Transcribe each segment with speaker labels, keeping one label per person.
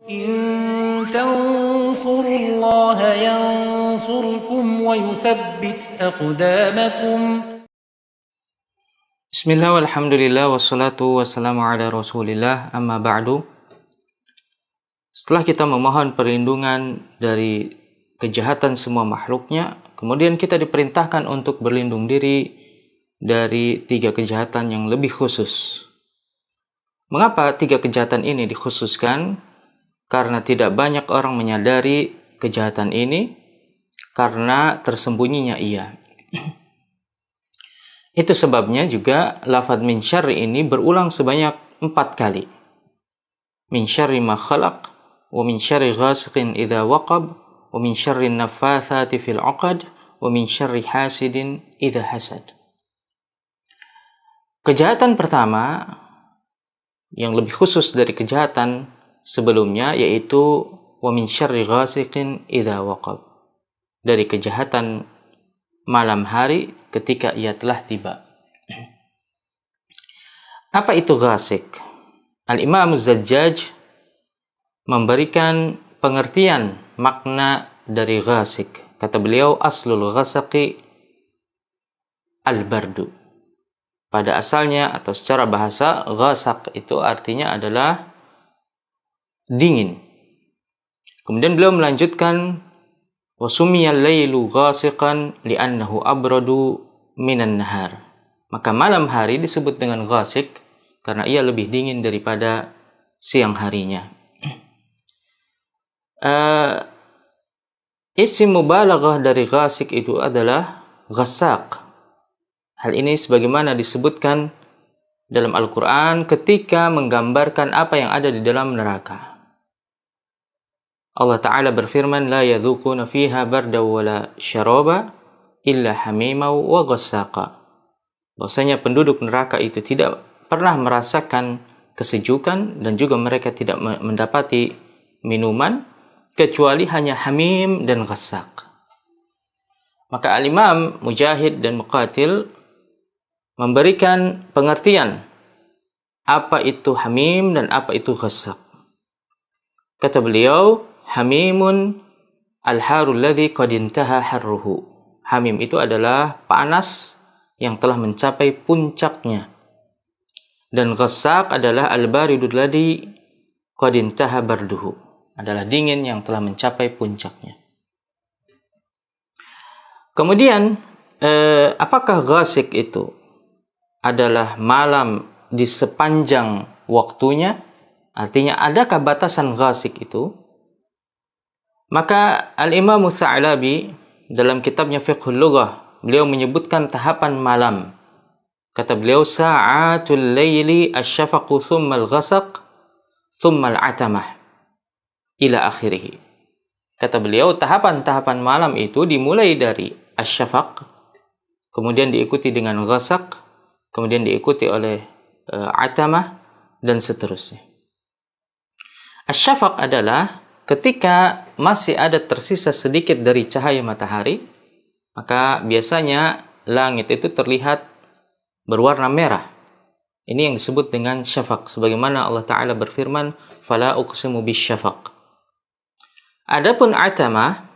Speaker 1: إن تنصروا الله ينصركم ويثبت أقدامكم.
Speaker 2: Bismillah walhamdulillah wassalatu wassalamu ala rasulillah amma ba'du. Setelah kita memohon perlindungan dari kejahatan semua makhluknya, kemudian kita diperintahkan untuk berlindung diri dari 3 kejahatan yang lebih khusus. Mengapa 3 kejahatan ini dikhususkan? Karena tidak banyak orang menyadari kejahatan ini karena tersembunyinya ia. Itu sebabnya juga lafaz min syarri ini berulang sebanyak 4 kali. Min syarri ma khalaq, wa min syarri ghasiqin idza waqab, wa min syarri naffatsati fil 'uqad, wa min syarri hasidin idza hasad. Kejahatan pertama yang lebih khusus dari kejahatan sebelumnya yaitu wa min syarri ghasiqin idza waqab. Dari kejahatan malam hari ketika ia telah tiba. Apa itu ghasiq? Al-Imam Az-Zajjaj memberikan pengertian makna dari ghasiq. Kata beliau, aslul ghasaqi al-bardu. Pada asalnya atau secara bahasa, ghasaq itu artinya adalah dingin. Kemudian beliau melanjutkan, wa sumiyal lailu ghasiqan li'annahu abradu minan nahar. Maka malam hari disebut dengan ghasiq karena ia lebih dingin daripada siang harinya. Isim mubalaghah dari ghasiq itu adalah ghassaq. Hal ini sebagaimana disebutkan dalam Al-Quran ketika menggambarkan apa yang ada di dalam neraka. Allah Ta'ala berfirman, la yadhuquna fiha barda wala syaraba illa hamima wa ghassaqa. Bahwasanya penduduk neraka itu tidak pernah merasakan kesejukan dan juga mereka tidak mendapati minuman kecuali hanya hamim dan ghassaq. Maka al-Imam Mujahid dan Muqatil memberikan pengertian apa itu hamim dan apa itu ghassaq. Kata beliau, hamimun al-harul ladzi qad intaha harruhu. Hamim itu adalah panas yang telah mencapai puncaknya. Dan ghassaq adalah al-baridul ladzi qad intaha barduhu. Adalah dingin yang telah mencapai puncaknya. Kemudian, apakah ghasiq itu adalah malam di sepanjang waktunya? Artinya, adakah batasan ghasiq itu? Maka Al-Imam Tsa'labi dalam kitabnya Fiqhul Lughah, beliau menyebutkan tahapan malam. Kata beliau, sa'atul layli asy-syafaqu thumma al-ghasaq thumma al-'atamah ila akhirih. Kata beliau, tahapan-tahapan malam itu dimulai dari asy-syafaq, kemudian diikuti dengan ghasaq, kemudian diikuti oleh atamah, dan seterusnya. Asy-syafaq adalah ketika masih ada tersisa sedikit dari cahaya matahari, maka biasanya langit itu terlihat berwarna merah. Ini yang disebut dengan syafaq, sebagaimana Allah Ta'ala berfirman, fala uqsimu bisyafaq. Adapun atamah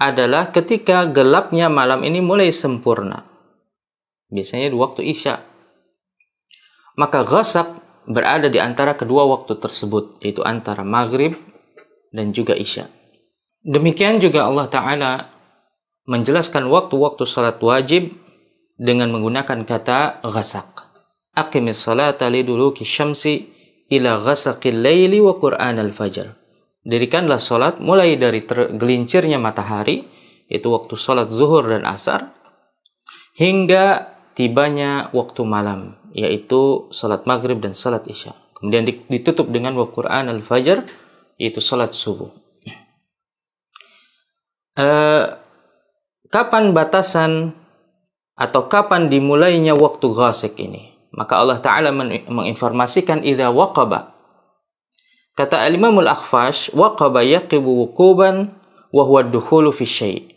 Speaker 2: adalah ketika gelapnya malam ini mulai sempurna. Biasanya di waktu Isya. Maka ghasaq berada di antara kedua waktu tersebut, yaitu antara maghrib dan juga Isya. Demikian juga Allah Ta'ala menjelaskan waktu-waktu salat wajib dengan menggunakan kata ghasaq. Aqimis salata liduluki syamsi ila ghasaqil laili wa qur'anal fajr. Dirikanlah salat mulai dari tergelincirnya matahari, yaitu waktu salat zuhur dan asar, hingga tibanya waktu malam, yaitu salat maghrib dan salat isya. Kemudian ditutup dengan wa qur'anal fajr, yaitu salat subuh. Kapan batasan atau kapan dimulainya waktu ghasiq ini? Maka Allah Ta'ala menginformasikan idza waqaba. Kata al-Imam al-Akhfash, waqaba yaqibu wuquban wa huwa ad-dukhulu fi syai'.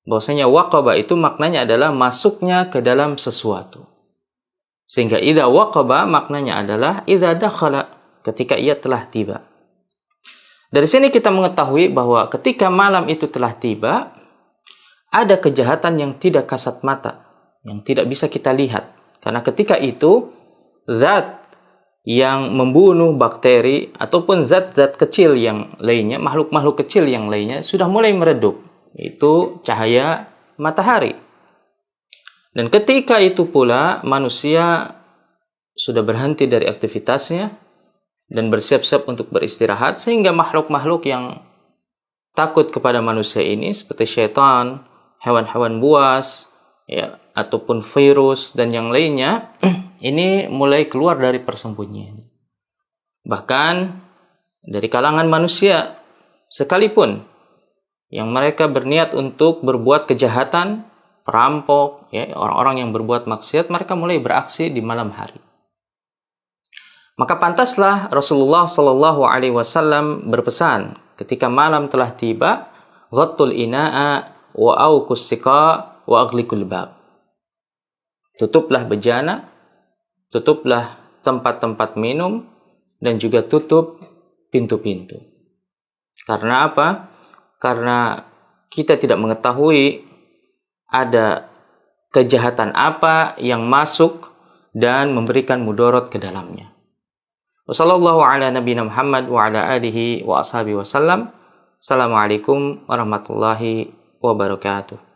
Speaker 2: Bahwasanya waqaba itu maknanya adalah masuknya ke dalam sesuatu. Sehingga idza waqaba maknanya adalah idza dakhala, ketika ia telah tiba. Dari sini kita mengetahui bahwa ketika malam itu telah tiba, ada kejahatan yang tidak kasat mata, yang tidak bisa kita lihat. Karena ketika itu, zat yang membunuh bakteri ataupun zat-zat kecil yang lainnya, makhluk-makhluk kecil yang lainnya sudah mulai meredup. Itu cahaya matahari. Dan ketika itu pula manusia sudah berhenti dari aktivitasnya dan bersiap-siap untuk beristirahat, sehingga makhluk-makhluk yang takut kepada manusia ini seperti syaitan, hewan-hewan buas, ya, ataupun virus dan yang lainnya, ini mulai keluar dari persembunyian. Bahkan dari kalangan manusia sekalipun yang mereka berniat untuk berbuat kejahatan, perampok, ya, orang-orang yang berbuat maksiat, mereka mulai beraksi di malam hari. Maka pantaslah Rasulullah Shallallahu Alaihi Wasallam berpesan ketika malam telah tiba, ghattul ina'a wa auqus siqa wa aghliqul bab. Tutuplah bejana, tutuplah tempat-tempat minum, dan juga tutup pintu-pintu. Karena apa? Karena kita tidak mengetahui ada kejahatan apa yang masuk dan memberikan mudarat ke dalamnya. Wassallallahu ala nabiyina Muhammad wa ala alihi wa ashabihi wasallam. Assalamualaikum warahmatullahi wabarakatuh.